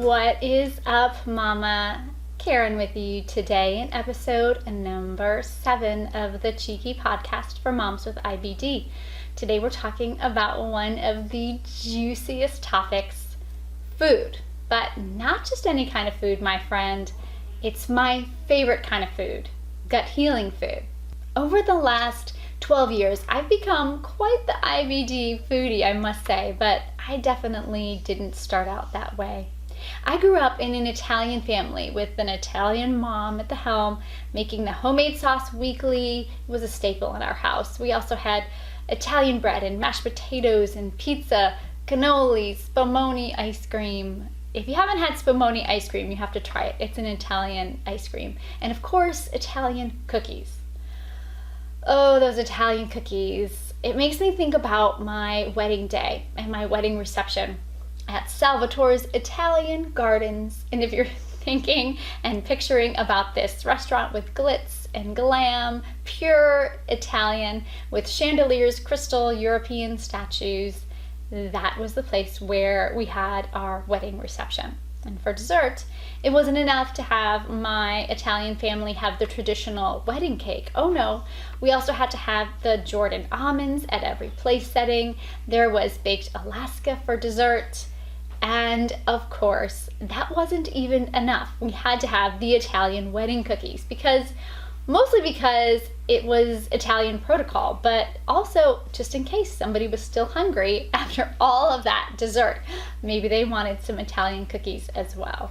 What is up, Mama? Karyn with you today in episode number 7 of the Cheeky podcast for moms with IBD. Today we're talking about one of the juiciest topics, food. But not just any kind of food, my friend. It's my favorite kind of food, gut healing food. Over the last 12 years, I've become quite the IBD foodie, I must say, but I definitely didn't start out that way. I grew up in an Italian family with an Italian mom at the helm, making the homemade sauce weekly. It was a staple in our house. We also had Italian bread and mashed potatoes and pizza, cannoli, spumoni ice cream. If you haven't had spumoni ice cream, you have to try it. It's an Italian ice cream. And of course, Italian cookies. Oh, those Italian cookies. It makes me think about my wedding day and my wedding reception at Salvatore's Italian Gardens. And if you're thinking and picturing about this restaurant with glitz and glam, pure Italian, with chandeliers, crystal, European statues, that was the place where we had our wedding reception. And for dessert, it wasn't enough to have my Italian family have the traditional wedding cake. Oh no, we also had to have the Jordan almonds at every place setting. There was baked Alaska for dessert. And of course, that wasn't even enough. We had to have the Italian wedding cookies mostly because it was Italian protocol, but also just in case somebody was still hungry after all of that dessert. Maybe they wanted some Italian cookies as well.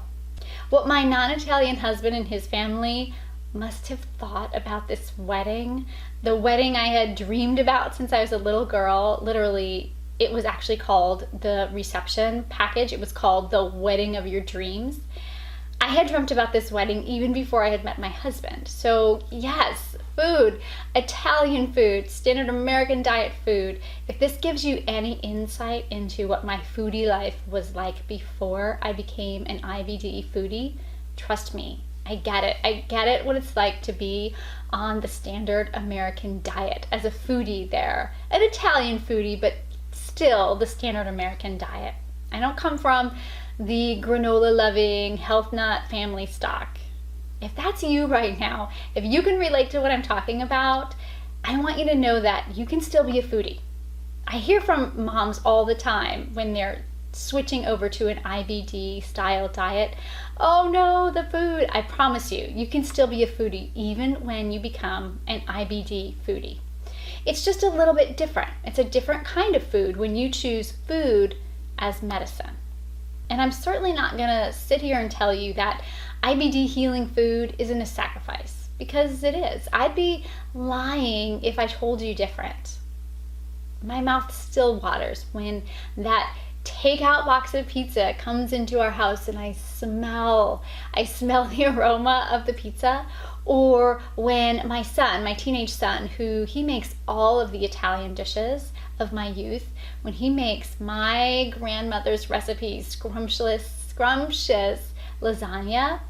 What my non-Italian husband and his family must have thought about this wedding, the wedding I had dreamed about since I was a little girl. Literally, it was actually called the reception package. It was called the wedding of your dreams. I had dreamt about this wedding even before I had met my husband. So yes, food, Italian food, standard American diet food. If this gives you any insight into what my foodie life was like before I became an IBD foodie, trust me, I get it. I get it what it's like to be on the standard American diet as a foodie there. An Italian foodie, but still the standard American diet. I don't come from the granola loving health nut family stock. If that's you right now, if you can relate to what I'm talking about, I want you to know that you can still be a foodie. I hear from moms all the time when they're switching over to an IBD style diet. Oh no, the food. I promise you, you can still be a foodie even when you become an IBD foodie. It's just a little bit different. It's a different kind of food when you choose food as medicine. And I'm certainly not going to sit here and tell you that IBD healing food isn't a sacrifice, because it is. I'd be lying if I told you different. My mouth still waters when that takeout box of pizza comes into our house and I smell the aroma of the pizza. Or when my son, my teenage son, he makes all of the Italian dishes of my youth, when he makes my grandmother's recipe, scrumptious lasagna,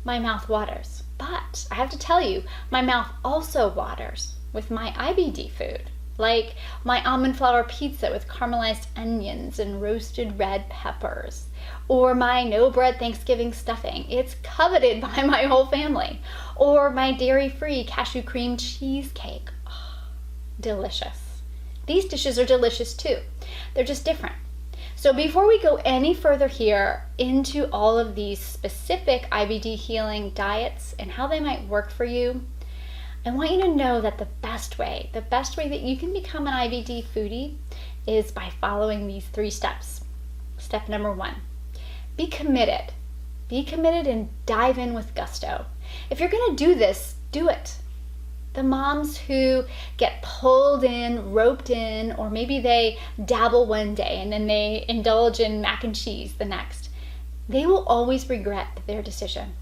my mouth waters. But I have to tell you, my mouth also waters with my IBD food, like my almond flour pizza with caramelized onions and roasted red peppers, or my no bread Thanksgiving stuffing. It's coveted by my whole family. Or my dairy-free cashew cream cheesecake. Oh, delicious. These dishes are delicious too. They're just different. So before we go any further here into all of these specific IBD healing diets and how they might work for you, I want you to know that the best way that you can become an IBD foodie is by following these 3 steps. Step number 1, be committed. Be committed and dive in with gusto. If you're going to do this, do it. The moms who get pulled in, roped in, or maybe they dabble one day and then they indulge in mac and cheese the next, they will always regret their decision.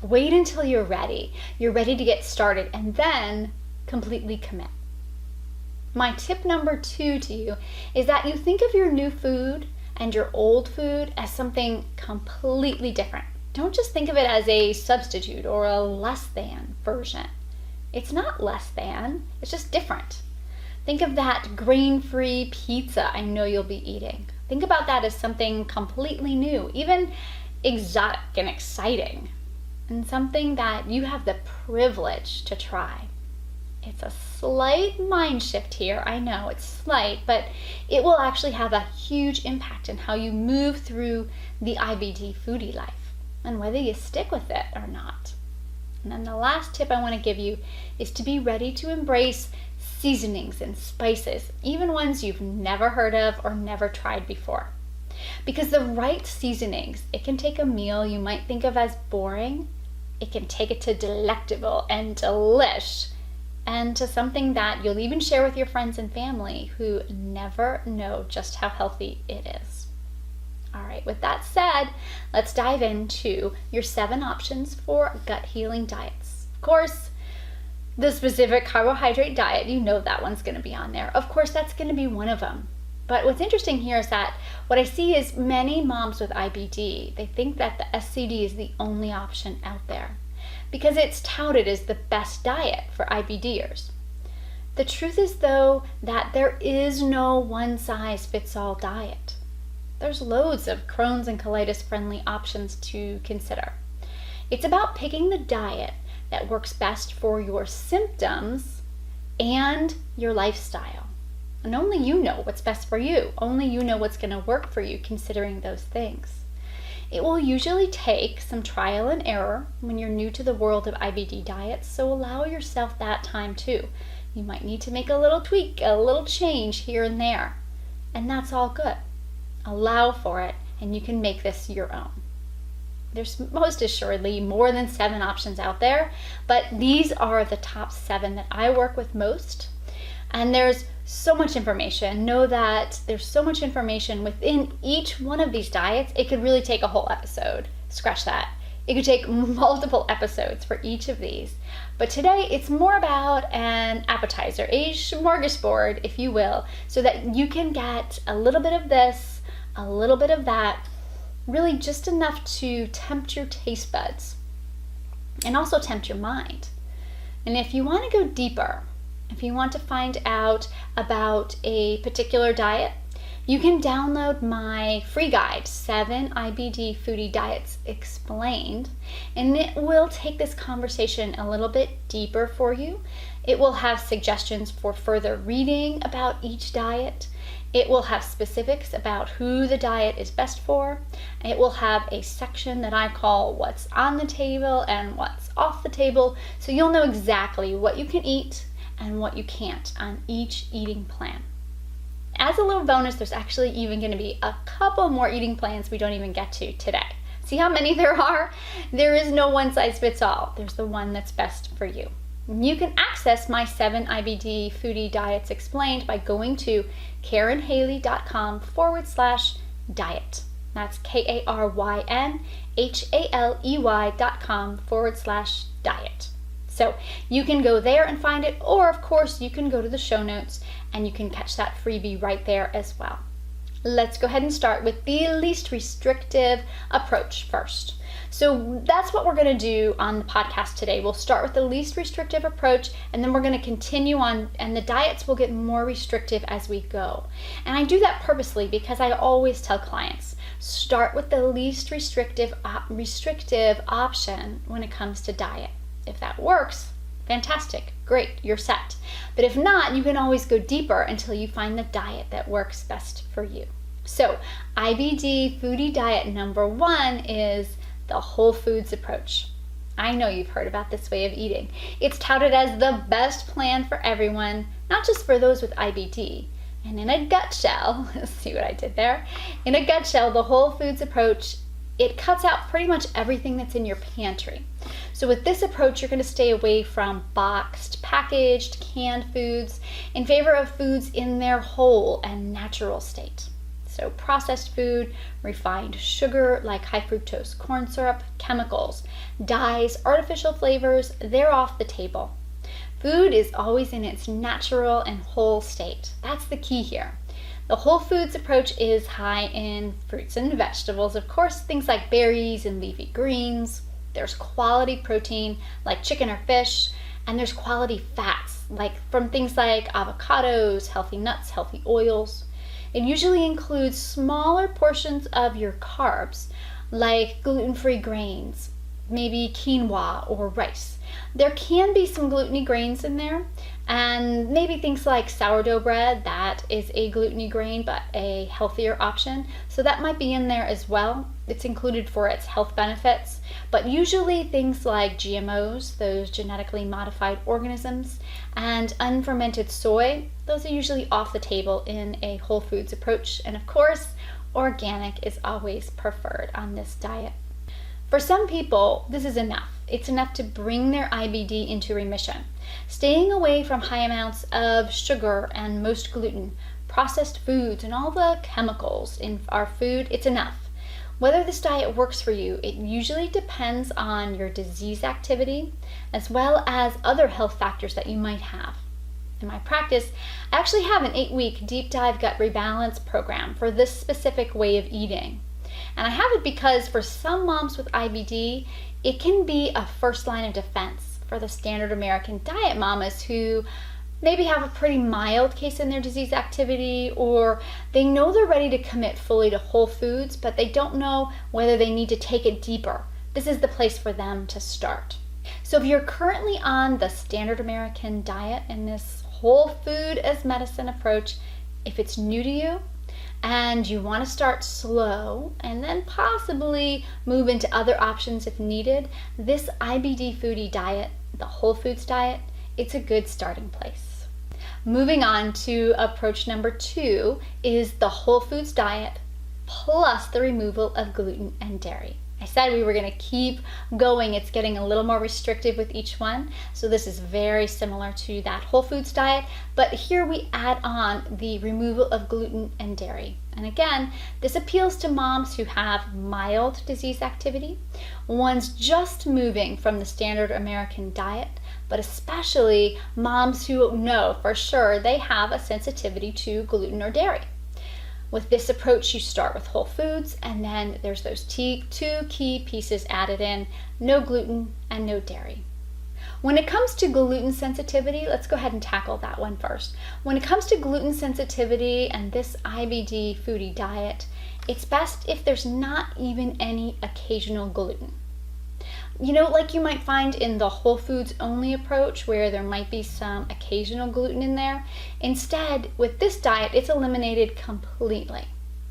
Wait until you're ready. You're ready to get started and then completely commit. My tip number 2 to you is that you think of your new food and your old food as something completely different. Don't just think of it as a substitute or a less than version. It's not less than, it's just different. Think of that grain-free pizza I know you'll be eating. Think about that as something completely new. Even exotic and exciting, and something that you have the privilege to try. It's a slight mind shift here. I know it's slight, but it will actually have a huge impact in how you move through the IBD foodie life and whether you stick with it or not. And then the last tip I want to give you is to be ready to embrace seasonings and spices, even ones you've never heard of or never tried before. Because the right seasonings, it can take a meal you might think of as boring, it can take it to delectable and delish, and to something that you'll even share with your friends and family who never know just how healthy it is. All right, with that said, let's dive into your 7 options for gut healing diets. Of course, the specific carbohydrate diet, you know that one's going to be on there. Of course, that's going to be one of them. But what's interesting here is that what I see is many moms with IBD, they think that the SCD is the only option out there because it's touted as the best diet for IBDers. The truth is, though, that there is no one-size-fits-all diet. There's loads of Crohn's and colitis friendly options to consider. It's about picking the diet that works best for your symptoms and your lifestyle. And only you know what's best for you. Only you know what's going to work for you considering those things. It will usually take some trial and error when you're new to the world of IBD diets, so allow yourself that time too. You might need to make a little tweak, a little change here and there, and that's all good. Allow for it, and you can make this your own. There's most assuredly more than 7 options out there, but these are the top 7 that I work with most. And there's so much information. Know that there's so much information within each one of these diets. It could really take a whole episode. Scratch that. It could take multiple episodes for each of these. But today it's more about an appetizer, a smorgasbord, if you will, so that you can get a little bit of this, a little bit of that, really just enough to tempt your taste buds and also tempt your mind. And if you want to go deeper, if you want to find out about a particular diet, you can download my free guide, 7 IBD Foodie Diets Explained, and it will take this conversation a little bit deeper for you. It will have suggestions for further reading about each diet. It will have specifics about who the diet is best for. It will have a section that I call what's on the table and what's off the table, so you'll know exactly what you can eat and what you can't on each eating plan. As a little bonus, there's actually even going to be a couple more eating plans we don't even get to today. See how many there are? There is no one size fits all. There's the one that's best for you. You can access my 7 IBD Foodie Diets Explained by going to karynhaley.com/diet. That's KarynHaley.com/diet. So you can go there and find it, or of course you can go to the show notes and you can catch that freebie right there as well. Let's go ahead and start with the least restrictive approach first. So that's what we're going to do on the podcast today. We'll start with the least restrictive approach, and then we're going to continue on, and the diets will get more restrictive as we go. And I do that purposely because I always tell clients, start with the least restrictive option when it comes to diet. If that works, fantastic, great, you're set. But if not, you can always go deeper until you find the diet that works best for you. So IBD Foodie diet number 1 is the whole foods approach. I know you've heard about this way of eating. It's touted as the best plan for everyone, not just for those with IBD. And in a nutshell, see what I did there? In a nutshell, the whole foods approach, it cuts out pretty much everything that's in your pantry. So with this approach, you're going to stay away from boxed, packaged, canned foods in favor of foods in their whole and natural state. So processed food, refined sugar like high fructose corn syrup, chemicals, dyes, artificial flavors, they're off the table. Food is always in its natural and whole state. That's the key here. The whole foods approach is high in fruits and vegetables, of course, things like berries and leafy greens. There's quality protein like chicken or fish, and there's quality fats like from things like avocados, healthy nuts, healthy oils. It usually includes smaller portions of your carbs, like gluten-free grains, maybe quinoa or rice. There can be some gluten-y grains in there, and maybe things like sourdough bread, that is a gluten-y grain but a healthier option, so that might be in there as well. It's included for its health benefits, but usually things like GMOs, those genetically modified organisms, and unfermented soy, those are usually off the table in a whole foods approach, and of course organic is always preferred on this diet. For some people, this is enough. It's enough to bring their IBD into remission. Staying away from high amounts of sugar and most gluten, processed foods, and all the chemicals in our food, it's enough. Whether this diet works for you, it usually depends on your disease activity as well as other health factors that you might have. In my practice, I actually have an 8-week deep dive gut rebalance program for this specific way of eating. And I have it because for some moms with IBD, it can be a first line of defense for the standard American diet mamas who maybe have a pretty mild case in their disease activity, or they know they're ready to commit fully to whole foods, but they don't know whether they need to take it deeper. This is the place for them to start. So if you're currently on the standard American diet and this whole food as medicine approach, if it's new to you, and you want to start slow and then possibly move into other options if needed, this IBD Foodie diet, the whole foods diet, it's a good starting place. Moving on to approach number 2 is the whole foods diet plus the removal of gluten and dairy. I said we were going to keep going. It's getting a little more restrictive with each one. So this is very similar to that whole foods diet, but here we add on the removal of gluten and dairy. And again, this appeals to moms who have mild disease activity, ones just moving from the standard American diet, but especially moms who know for sure they have a sensitivity to gluten or dairy. With this approach, you start with whole foods, and then there's those 2 key pieces added in: no gluten and no dairy. When it comes to gluten sensitivity, let's go ahead and tackle that one first. When it comes to gluten sensitivity and this IBD Foodie diet, it's best if there's not even any occasional gluten. You know, like you might find in the whole foods only approach where there might be some occasional gluten in there. Instead, with this diet, it's eliminated completely.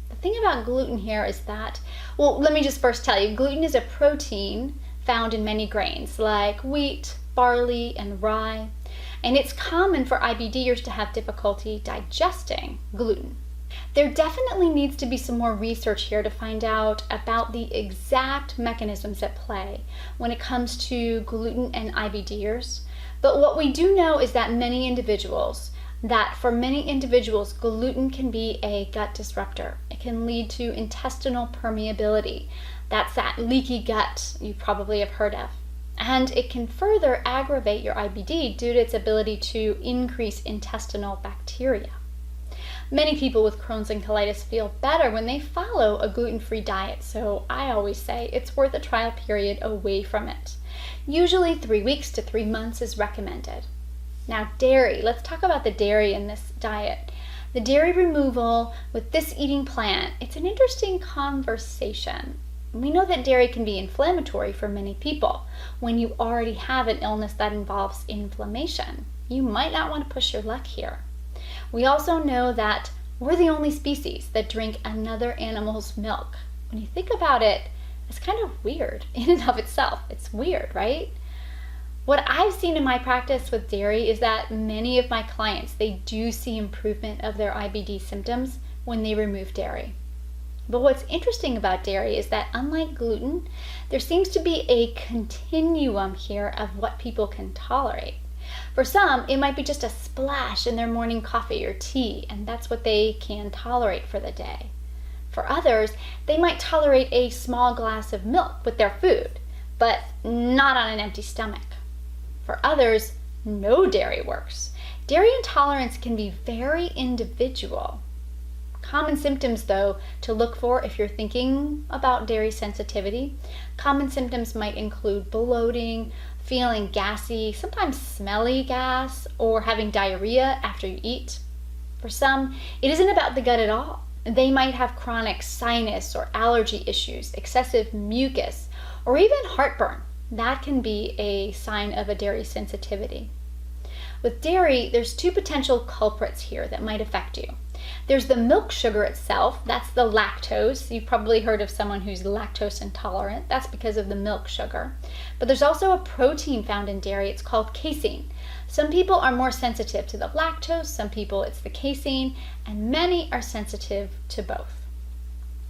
The thing about gluten here is that, well, let me just first tell you, gluten is a protein found in many grains like wheat, barley, and rye, and it's common for IBDers to have difficulty digesting gluten. There definitely needs to be some more research here to find out about the exact mechanisms at play when it comes to gluten and IBDers. But what we do know is that for many individuals, gluten can be a gut disruptor. It can lead to intestinal permeability. That's that leaky gut you probably have heard of. And it can further aggravate your IBD due to its ability to increase intestinal bacteria. Many people with Crohn's and colitis feel better when they follow a gluten-free diet, so I always say it's worth a trial period away from it. Usually 3 weeks to 3 months is recommended. Now dairy, let's talk about the dairy in this diet. The dairy removal with this eating plan, it's an interesting conversation. We know that dairy can be inflammatory for many people. When you already have an illness that involves inflammation, you might not want to push your luck here. We also know that we're the only species that drink another animal's milk. When you think about it, it's kind of weird in and of itself. It's weird, right? What I've seen in my practice with dairy is that many of my clients, they do see improvement of their IBD symptoms when they remove dairy. But what's interesting about dairy is that unlike gluten, there seems to be a continuum here of what people can tolerate. For some, it might be just a splash in their morning coffee or tea, and that's what they can tolerate for the day. For others, they might tolerate a small glass of milk with their food, but not on an empty stomach. For others, no dairy works. Dairy intolerance can be very individual. Common symptoms, though, to look for if you're thinking about dairy sensitivity. Common symptoms might include bloating, feeling gassy, sometimes smelly gas, or having diarrhea after you eat. For some, it isn't about the gut at all. They might have chronic sinus or allergy issues, excessive mucus, or even heartburn. That can be a sign of a dairy sensitivity. With dairy, there's two potential culprits here that might affect you. There's the milk sugar itself, that's the lactose. You've probably heard of someone who's lactose intolerant. That's because of the milk sugar. But there's also a protein found in dairy. It's called casein. Some people are more sensitive to the lactose, some people it's the casein, and many are sensitive to both.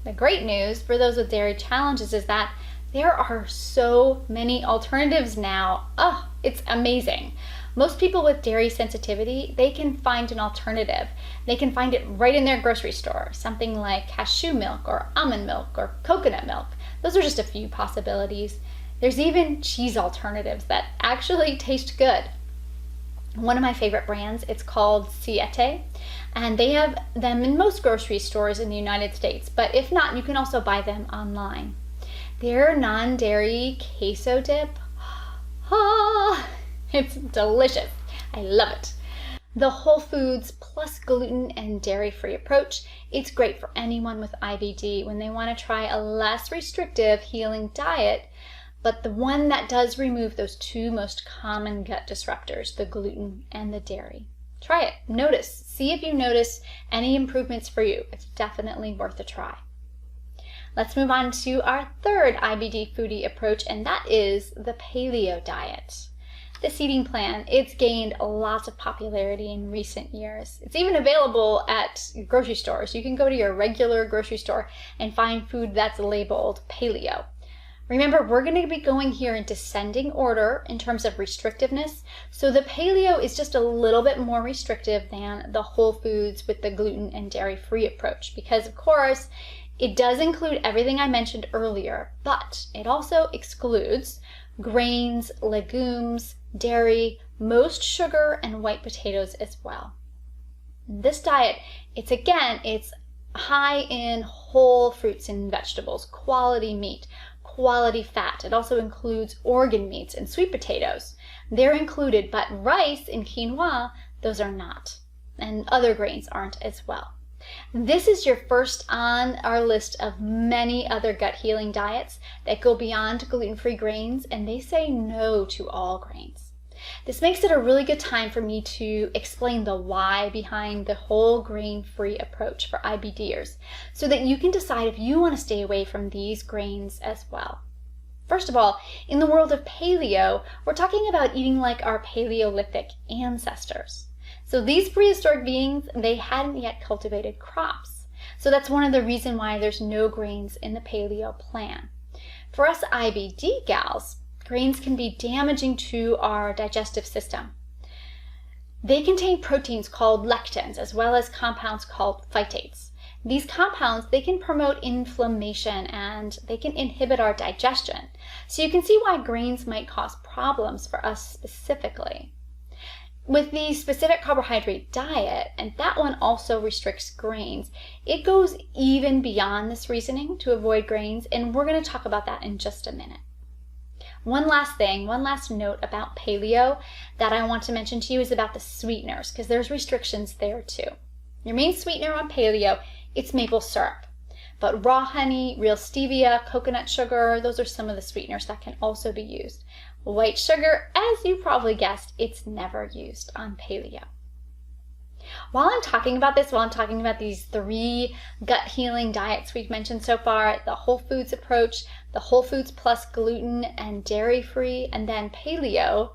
The great news for those with dairy challenges is that there are so many alternatives now. Oh, it's amazing. Most people with dairy sensitivity, they can find an alternative. They can find it right in their grocery store, something like cashew milk or almond milk or coconut milk. Those are just a few possibilities. There's even cheese alternatives that actually taste good. One of my favorite brands, it's called Siete, and they have them in most grocery stores in the United States, but if not, you can also buy them online. Their non-dairy queso dip, it's delicious. I love it. The whole foods plus gluten and dairy-free approach, it's great for anyone with IBD when they want to try a less restrictive healing diet, but the one that does remove those two most common gut disruptors, the gluten and the dairy. Try it. Notice. See if you notice any improvements for you. It's definitely worth a try. Let's move on to our third IBD foodie approach, and that is the paleo diet. This eating plan, it's gained lots of popularity in recent years. It's even available at grocery stores. You can go to your regular grocery store and find food that's labeled paleo. Remember, we're going to be going here in descending order in terms of restrictiveness. So the paleo is just a little bit more restrictive than the whole foods with the gluten and dairy-free approach because, of course, it does include everything I mentioned earlier, but it also excludes grains, legumes, dairy, most sugar, and white potatoes as well. This diet, it's high in whole fruits and vegetables, quality meat, quality fat. It also includes organ meats and sweet potatoes. They're included, but rice and quinoa, those are not. And other grains aren't as well. This is your first on our list of many other gut healing diets that go beyond gluten-free grains, and they say no to all grains. This makes it a really good time for me to explain the why behind the whole grain-free approach for IBDers, so that you can decide if you want to stay away from these grains as well. First of all, in the world of paleo, we're talking about eating like our Paleolithic ancestors. So these prehistoric beings, they hadn't yet cultivated crops. So that's one of the reasons why there's no grains in the paleo plan. For us IBD gals, grains can be damaging to our digestive system. They contain proteins called lectins as well as compounds called phytates. These compounds, they can promote inflammation and they can inhibit our digestion. So you can see why grains might cause problems for us specifically. With the specific carbohydrate diet, and that one also restricts grains, it goes even beyond this reasoning to avoid grains, and we're going to talk about that in just a minute. One last note about paleo that I want to mention to you is about the sweeteners, because there's restrictions there too. Your main sweetener on paleo, it's maple syrup. But raw honey, real stevia, coconut sugar, those are some of the sweeteners that can also be used. White sugar, as you probably guessed, it's never used on paleo. While I'm talking about these three gut healing diets we've mentioned so far, the whole foods approach, the whole foods plus gluten and dairy free, and then paleo,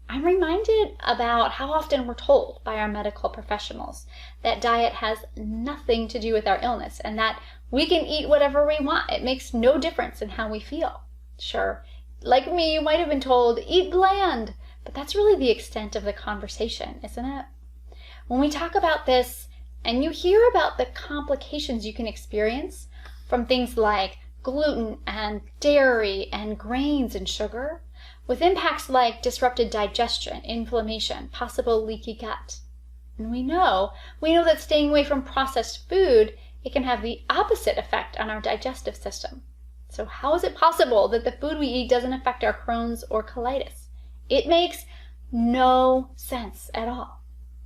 I'm reminded about how often we're told by our medical professionals that diet has nothing to do with our illness and that we can eat whatever we want. It makes no difference in how we feel. Sure, like me, you might have been told, eat bland, but that's really the extent of the conversation, isn't it? When we talk about this and you hear about the complications you can experience from things like gluten and dairy and grains and sugar, with impacts like disrupted digestion, inflammation, possible leaky gut. And we know that staying away from processed food, it can have the opposite effect on our digestive system. So how is it possible that the food we eat doesn't affect our Crohn's or colitis? It makes no sense at all.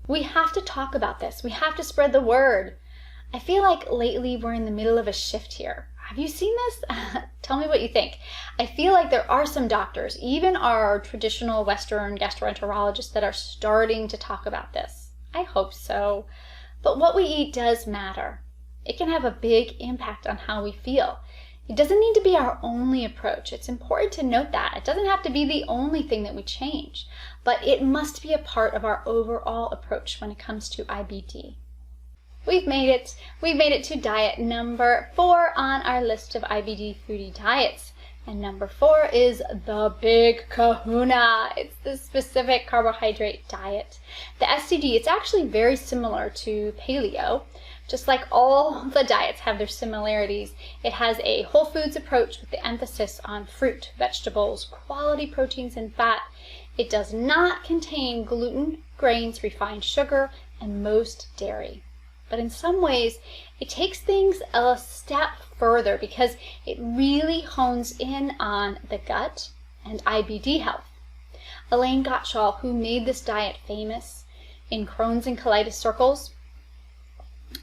We have to talk about this. We have to spread the word. I feel like lately we're in the middle of a shift here. Have you seen this? Tell me what you think. I feel like there are some doctors, even our traditional Western gastroenterologists, that are starting to talk about this. I hope so. But what we eat does matter. It can have a big impact on how we feel. It doesn't need to be our only approach. It's important to note that. It doesn't have to be the only thing that we change, but it must be a part of our overall approach when it comes to IBD. We've made it to diet number 4 on our list of IBD foodie diets. And number 4 is the big kahuna. It's the specific carbohydrate diet. The SCD, it's actually very similar to paleo. Just like all the diets have their similarities, it has a whole foods approach with the emphasis on fruit, vegetables, quality proteins, and fat. It does not contain gluten, grains, refined sugar, and most dairy. But in some ways, it takes things a step further because it really hones in on the gut and IBD health. Elaine Gottschall, who made this diet famous in Crohn's and Colitis circles,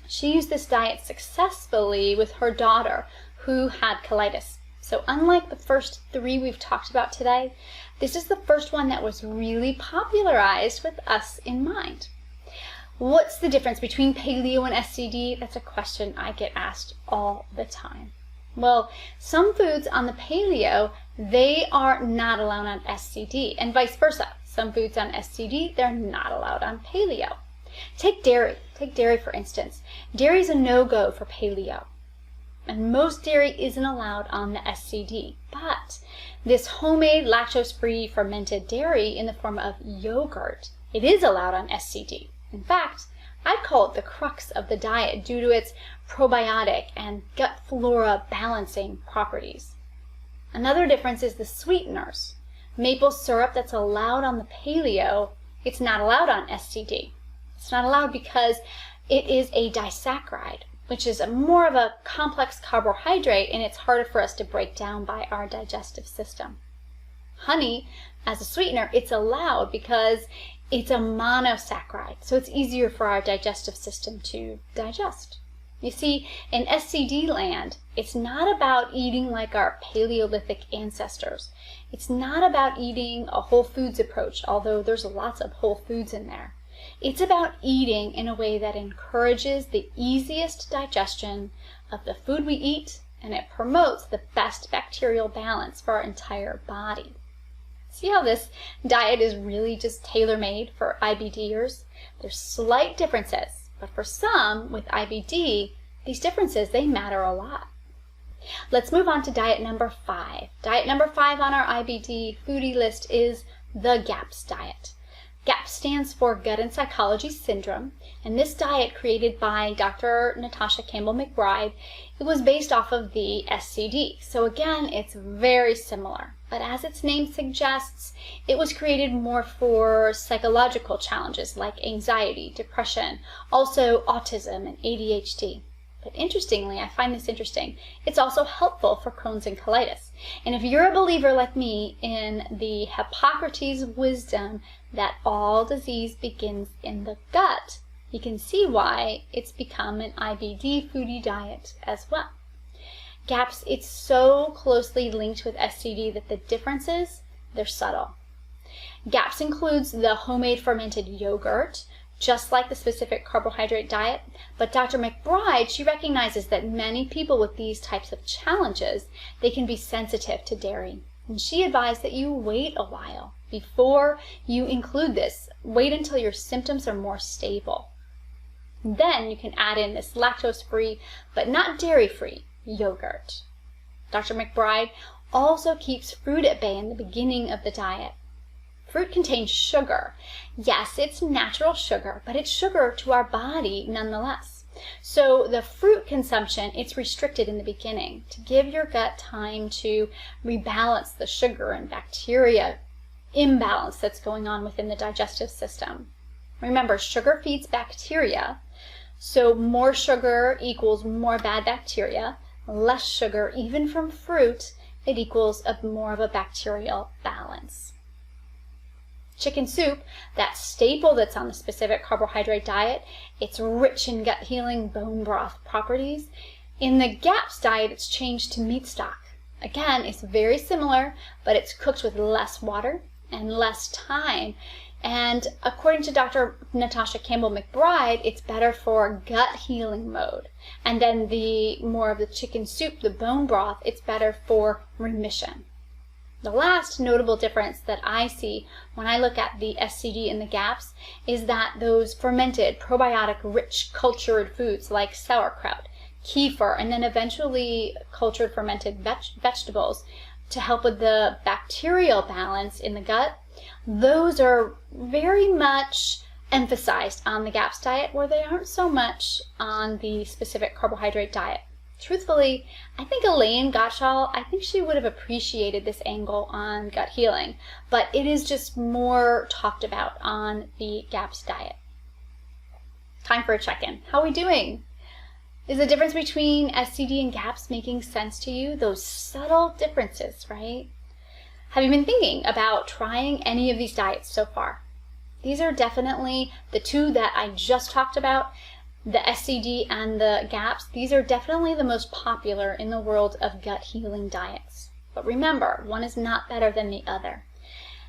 she used this diet successfully with her daughter who had colitis. So unlike the first 3 we've talked about today, this is the first one that was really popularized with us in mind. What's the difference between paleo and SCD? That's a question I get asked all the time. Well, some foods on the paleo, they are not allowed on SCD, and vice versa. Some foods on SCD, they're not allowed on paleo. Take dairy. Take dairy, for instance. Dairy is a no-go for paleo, and most dairy isn't allowed on the SCD. But this homemade lactose-free fermented dairy in the form of yogurt, it is allowed on SCD. In fact, I'd call it the crux of the diet due to its probiotic and gut flora balancing properties. Another difference is the sweeteners. Maple syrup that's allowed on the paleo, it's not allowed on SCD. It's not allowed because it is a disaccharide, which is more of a complex carbohydrate, and it's harder for us to break down by our digestive system. Honey, as a sweetener, it's allowed because it's a monosaccharide, so it's easier for our digestive system to digest. You see, in SCD land, it's not about eating like our Paleolithic ancestors. It's not about eating a whole foods approach, although there's lots of whole foods in there. It's about eating in a way that encourages the easiest digestion of the food we eat, and it promotes the best bacterial balance for our entire body. See how this diet is really just tailor-made for IBDers? There's slight differences, but for some with IBD, these differences, they matter a lot. Let's move on to diet number 5. Diet number 5 on our IBD foodie list is the GAPS diet. GAPS stands for Gut and Psychology Syndrome, and this diet created by Dr. Natasha Campbell-McBride, it was based off of the SCD. So again, it's very similar, but as its name suggests, it was created more for psychological challenges like anxiety, depression, also autism and ADHD. But interestingly, I find this interesting, it's also helpful for Crohn's and colitis. And if you're a believer like me in the Hippocrates wisdom that all disease begins in the gut, you can see why it's become an IBD foodie diet as well. GAPS, it's so closely linked with SCD that the differences, they're subtle. GAPS includes the homemade fermented yogurt, just like the specific carbohydrate diet, but Dr. McBride, she recognizes that many people with these types of challenges, they can be sensitive to dairy. And she advised that you wait a while before you include this. Wait until your symptoms are more stable. Then you can add in this lactose-free, but not dairy-free yogurt. Dr. McBride also keeps fruit at bay in the beginning of the diet. Fruit contains sugar. Yes, it's natural sugar, but it's sugar to our body nonetheless. So the fruit consumption, it's restricted in the beginning to give your gut time to rebalance the sugar and bacteria imbalance that's going on within the digestive system. Remember, sugar feeds bacteria, so more sugar equals more bad bacteria. Less sugar, even from fruit, it equals more of a bacterial balance. Chicken soup, that staple that's on the specific carbohydrate diet, it's rich in gut healing bone broth properties. In the GAPS diet, it's changed to meat stock. Again, it's very similar, but it's cooked with less water and less time. And according to Dr. Natasha Campbell McBride, it's better for gut healing mode. And then the more of the chicken soup, the bone broth, it's better for remission. The last notable difference that I see when I look at the SCD and the GAPS is that those fermented, probiotic-rich cultured foods like sauerkraut, kefir, and then eventually cultured fermented vegetables to help with the bacterial balance in the gut, those are very much emphasized on the GAPS diet, where they aren't so much on the specific carbohydrate diet. Truthfully, I think Elaine Gottschall, I think she would have appreciated this angle on gut healing, but it is just more talked about on the GAPS diet. Time for a check-in. How are we doing? Is the difference between SCD and GAPS making sense to you? Those subtle differences, right? Have you been thinking about trying any of these diets so far? These are definitely the two that I just talked about, the SCD and the GAPS. These are definitely the most popular in the world of gut healing diets. But remember, one is not better than the other.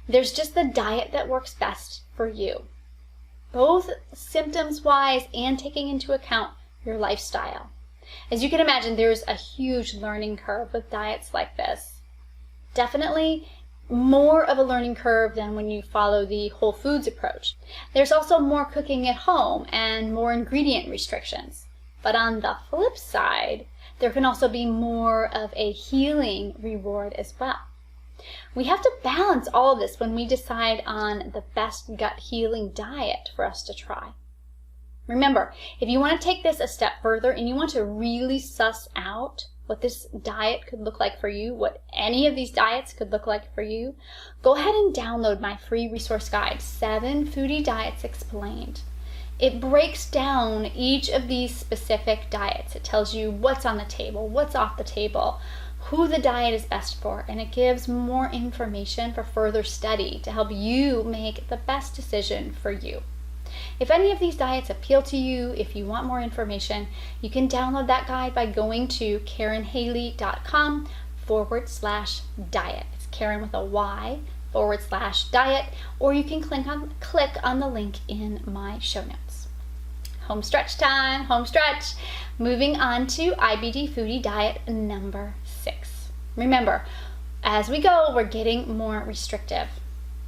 There's just the diet that works best for you, both symptoms-wise and taking into account your lifestyle. As you can imagine, there's a huge learning curve with diets like this. Definitely more of a learning curve than when you follow the whole foods approach. There's also more cooking at home and more ingredient restrictions. But on the flip side, there can also be more of a healing reward as well. We have to balance all of this when we decide on the best gut healing diet for us to try. Remember, if you want to take this a step further and you want to really suss out what this diet could look like for you, what any of these diets could look like for you, go ahead and download my free resource guide, 7 Foodie Diets Explained. It breaks down each of these specific diets. It tells you what's on the table, what's off the table, who the diet is best for, and it gives more information for further study to help you make the best decision for you. If any of these diets appeal to you, if you want more information, you can download that guide by going to karynhaley.com/diet. It's Karyn with a Y /diet, or you can click on the link in my show notes. Home stretch time, home stretch. Moving on to IBD Foodie diet number 6. Remember, as we go, we're getting more restrictive.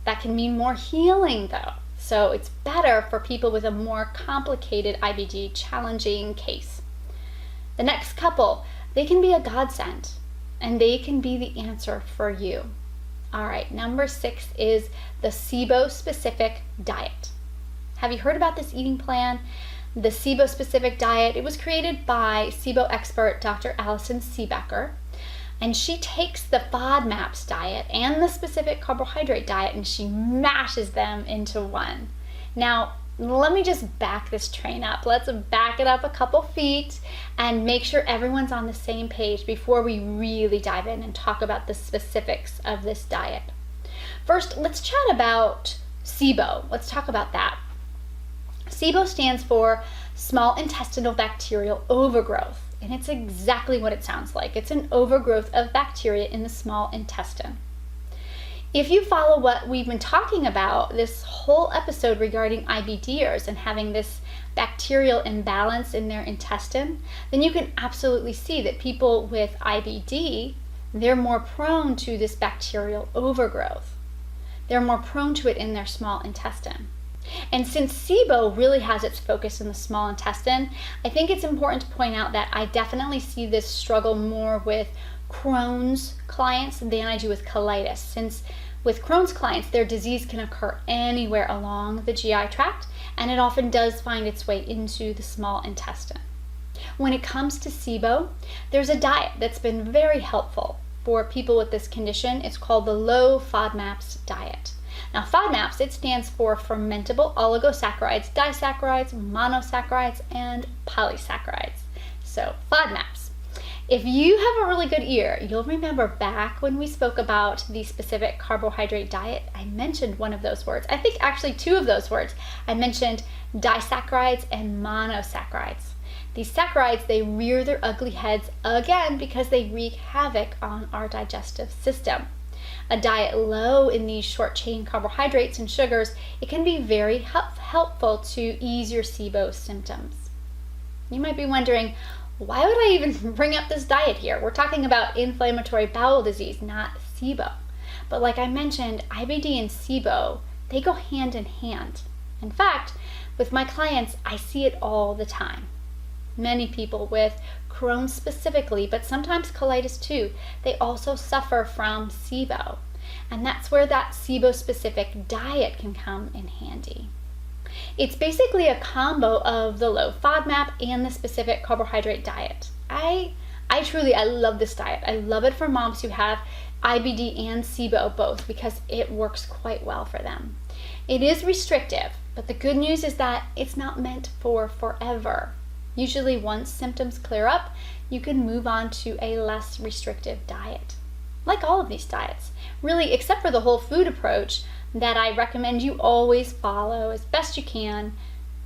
That can mean more healing though. So it's better for people with a more complicated IBD, challenging case. The next couple, they can be a godsend, and they can be the answer for you. All right, number 6 is the SIBO specific diet. Have you heard about this eating plan? The SIBO specific diet, it was created by SIBO expert Dr. Allison Siebecker. And she takes the FODMAPs diet and the specific carbohydrate diet and she mashes them into one. Now, let me just back this train up. Let's back it up a couple feet and make sure everyone's on the same page before we really dive in and talk about the specifics of this diet. First, let's chat about SIBO. Let's talk about that. SIBO stands for small intestinal bacterial overgrowth. And it's exactly what it sounds like. It's an overgrowth of bacteria in the small intestine. If you follow what we've been talking about this whole episode regarding IBDers and having this bacterial imbalance in their intestine, then you can absolutely see that people with IBD, they're more prone to this bacterial overgrowth. They're more prone to it in their small intestine. And since SIBO really has its focus in the small intestine, I think it's important to point out that I definitely see this struggle more with Crohn's clients than I do with colitis. Since with Crohn's clients, their disease can occur anywhere along the GI tract, and it often does find its way into the small intestine. When it comes to SIBO, there's a diet that's been very helpful for people with this condition. It's called the low FODMAPs diet. Now, FODMAPs, it stands for fermentable oligosaccharides, disaccharides, monosaccharides, and polysaccharides. So, FODMAPs. If you have a really good ear, you'll remember back when we spoke about the specific carbohydrate diet, I mentioned one of those words. I think actually two of those words. I mentioned disaccharides and monosaccharides. These saccharides, they rear their ugly heads again because they wreak havoc on our digestive system. A diet low in these short-chain carbohydrates and sugars, it can be very helpful to ease your SIBO symptoms. You might be wondering, why would I even bring up this diet here? We're talking about inflammatory bowel disease, not SIBO. But like I mentioned, IBD and SIBO, they go hand in hand. In fact, with my clients, I see it all the time. Many people with Crohn specifically, but sometimes colitis too, they also suffer from SIBO. And that's where that SIBO-specific diet can come in handy. It's basically a combo of the low FODMAP and the specific carbohydrate diet. I love this diet. I love it for moms who have IBD and SIBO both because it works quite well for them. It is restrictive, but the good news is that it's not meant for forever. Usually once symptoms clear up, you can move on to a less restrictive diet. Like all of these diets, really, except for the whole food approach that I recommend you always follow as best you can.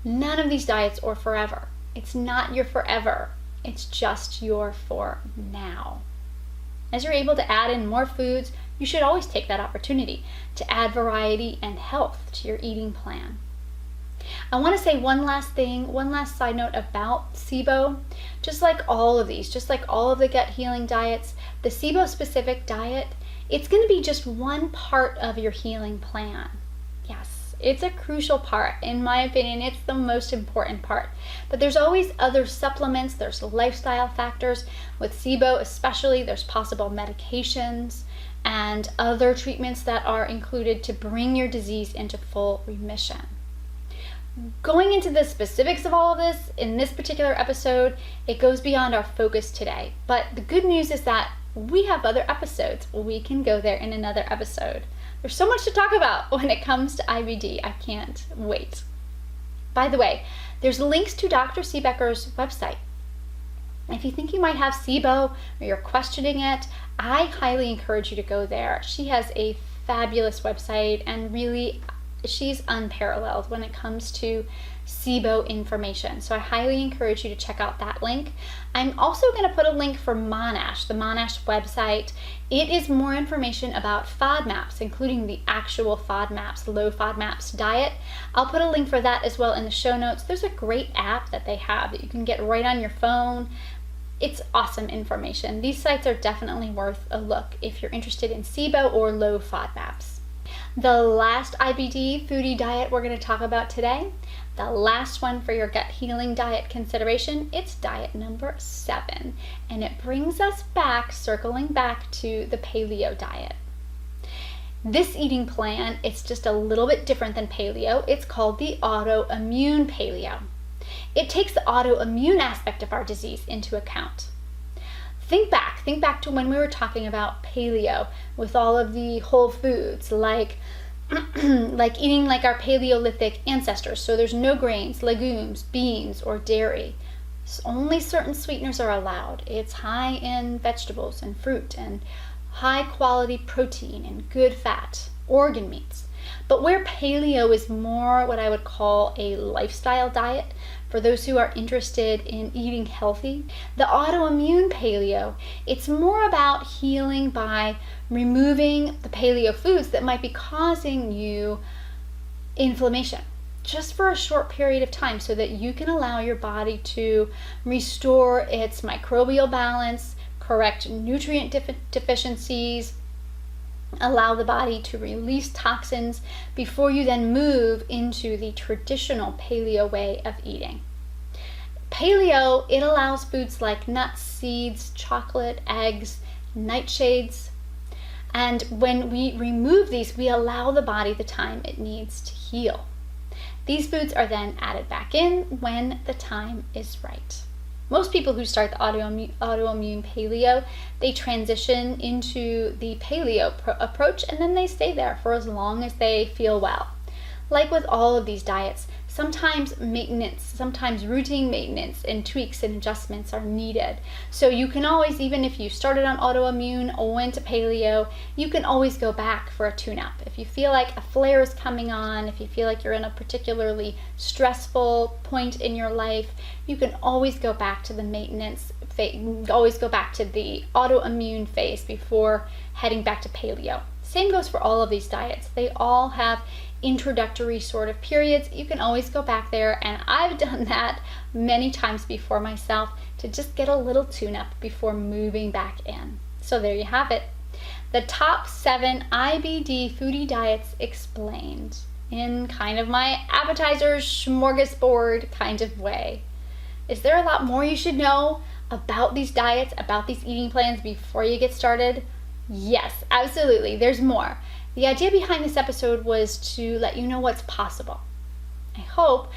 None of these diets are forever. It's not your forever. It's just your for now. As you're able to add in more foods, you should always take that opportunity to add variety and health to your eating plan. I want to say one last side note about SIBO. Just like all of these, just like all of the gut healing diets, the SIBO specific diet, it's going to be just one part of your healing plan. Yes, it's a crucial part. In my opinion, it's the most important part. But there's always other supplements, there's lifestyle factors. With SIBO especially, there's possible medications and other treatments that are included to bring your disease into full remission. Going into the specifics of all of this in this particular episode, it goes beyond our focus today. But the good news is that we have other episodes. We can go there in another episode. There's so much to talk about when it comes to IBD. I can't wait. By the way, there's links to Dr. Siebecker's website. If you think you might have SIBO or you're questioning it, I highly encourage you to go there. She has a fabulous website and really she's unparalleled when it comes to SIBO information. So I highly encourage you to check out that link. I'm also going to put a link for Monash, the Monash website. It is more information about FODMAPs, including the actual FODMAPs, low FODMAPs diet. I'll put a link for that as well in the show notes. There's a great app that they have that you can get right on your phone. It's awesome information. These sites are definitely worth a look if you're interested in SIBO or low FODMAPs. The last IBD foodie diet we're going to talk about today, the last one for your gut healing diet consideration, it's diet number 7. And it brings us back, circling back to the paleo diet. This eating plan, it's just a little bit different than paleo. It's called the autoimmune paleo. It takes the autoimmune aspect of our disease into account. Think back to when we were talking about paleo with all of the whole foods, like eating like our Paleolithic ancestors. So there's no grains, legumes, beans, or dairy. Only certain sweeteners are allowed. It's high in vegetables and fruit and high quality protein and good fat, organ meats. But where paleo is more what I would call a lifestyle diet, for those who are interested in eating healthy, the autoimmune paleo, it's more about healing by removing the paleo foods that might be causing you inflammation, just for a short period of time so that you can allow your body to restore its microbial balance, correct nutrient deficiencies, allow the body to release toxins before you then move into the traditional paleo way of eating. Paleo, it allows foods like nuts, seeds, chocolate, eggs, nightshades. And when we remove these, we allow the body the time it needs to heal. These foods are then added back in when the time is right. Most people who start the autoimmune paleo, they transition into the paleo approach and then they stay there for as long as they feel well. Like with all of these diets, Sometimes maintenance, sometimes routine maintenance and tweaks and adjustments are needed. So you can always, even if you started on autoimmune or went to paleo, you can always go back for a tune-up. If you feel like a flare is coming on, if you feel like you're in a particularly stressful point in your life, you can always go back to the maintenance phase, always go back to the autoimmune phase before heading back to paleo. Same goes for all of these diets. They all have introductory sort of periods. You can always go back there, and I've done that many times before myself to just get a little tune-up before moving back in. So there you have it. The top 7 IBD foodie diets explained in kind of my appetizer smorgasbord kind of way. Is there a lot more you should know about these diets, about these eating plans before you get started? Yes, absolutely. There's more. The idea behind this episode was to let you know what's possible. I hope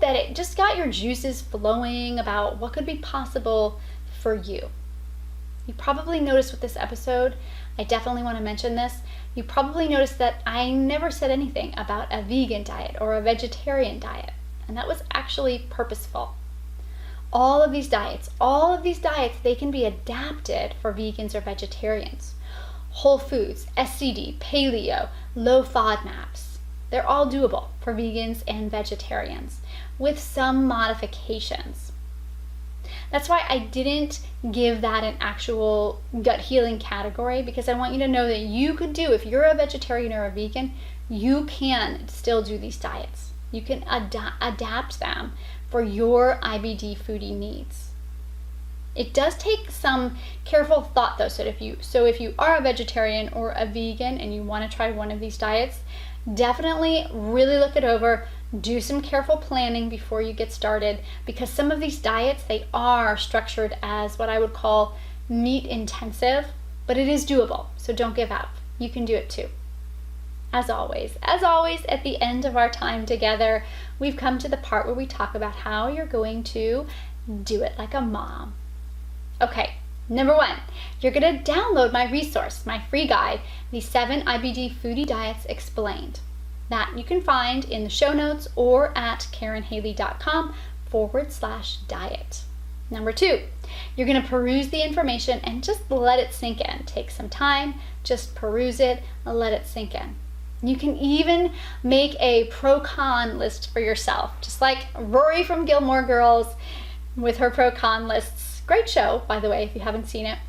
that it just got your juices flowing about what could be possible for you. You probably noticed with this episode, I definitely want to mention this, you probably noticed that I never said anything about a vegan diet or a vegetarian diet, and that was actually purposeful. All of these diets, they can be adapted for vegans or vegetarians. Whole foods, SCD, paleo, low FODMAPs, they're all doable for vegans and vegetarians with some modifications. That's why I didn't give that an actual gut healing category, because I want you to know that you could do, if you're a vegetarian or a vegan, you can still do these diets. You can adapt them for your IBD foodie needs. It does take some careful thought though, so if you are a vegetarian or a vegan and you want to try one of these diets, definitely really look it over, do some careful planning before you get started, because some of these diets, they are structured as what I would call meat intensive, but it is doable, so don't give up. You can do it too. As always, at the end of our time together, we've come to the part where we talk about how you're going to do it like a mom. Okay, number 1, you're going to download my resource, my free guide, the 7 IBD foodie diets explained. That you can find in the show notes or at karynhaley.com/diet. Number 2, you're going to peruse the information and just let it sink in. Take some time, just peruse it, and let it sink in. You can even make a pro-con list for yourself, just like Rory from Gilmore Girls with her pro-con lists. Great show, by the way, if you haven't seen it.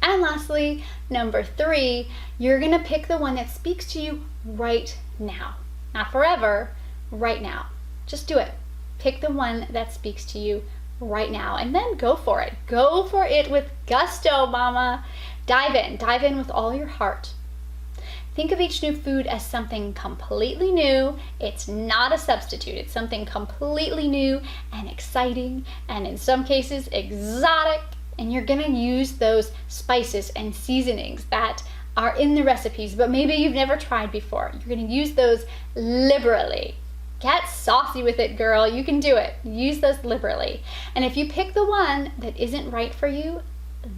And lastly, number 3, you're gonna pick the one that speaks to you right now. Not forever, right now. Just do it. Pick the one that speaks to you right now, and then go for it. Go for it with gusto, mama. Dive in with all your heart. Think of each new food as something completely new. It's not a substitute. It's something completely new and exciting, and in some cases exotic. And you're gonna use those spices and seasonings that are in the recipes, but maybe you've never tried before. You're gonna use those liberally. Get saucy with it, girl. You can do it. Use those liberally. And if you pick the one that isn't right for you,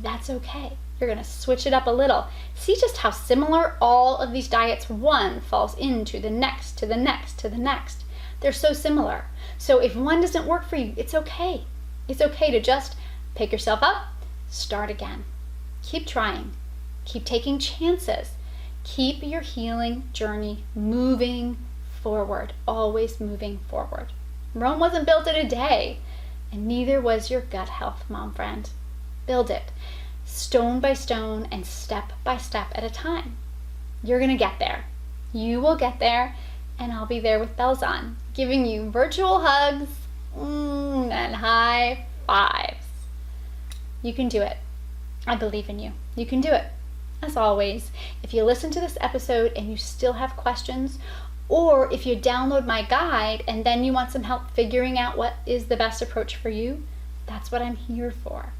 that's okay. You're gonna switch it up a little. See just how similar all of these diets, one falls into the next, to the next, to the next. They're so similar. So if one doesn't work for you, it's okay. It's okay to just pick yourself up, start again. Keep trying, keep taking chances. Keep your healing journey moving forward, always moving forward. Rome wasn't built in a day, and neither was your gut health, mom friend. Build it. Stone by stone and step by step at a time. You're gonna get there. You will get there, and I'll be there with bells on, giving you virtual hugs and high fives. You can do it. I believe in you. You can do it. As always, if you listen to this episode and you still have questions, or if you download my guide and then you want some help figuring out what is the best approach for you, that's what I'm here for.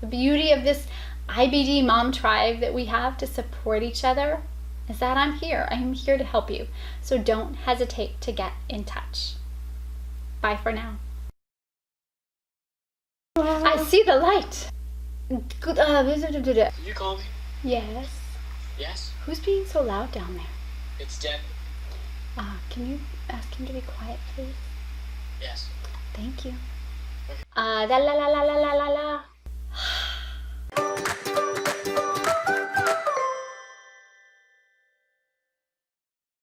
The beauty of this IBD mom tribe that we have to support each other is that I'm here. I am here to help you. So don't hesitate to get in touch. Bye for now. I see the light. Did you call me? Yes. Yes? Who's being so loud down there? It's Deb. Can you ask him to be quiet, please? Yes. Thank you. La la la la la la la la.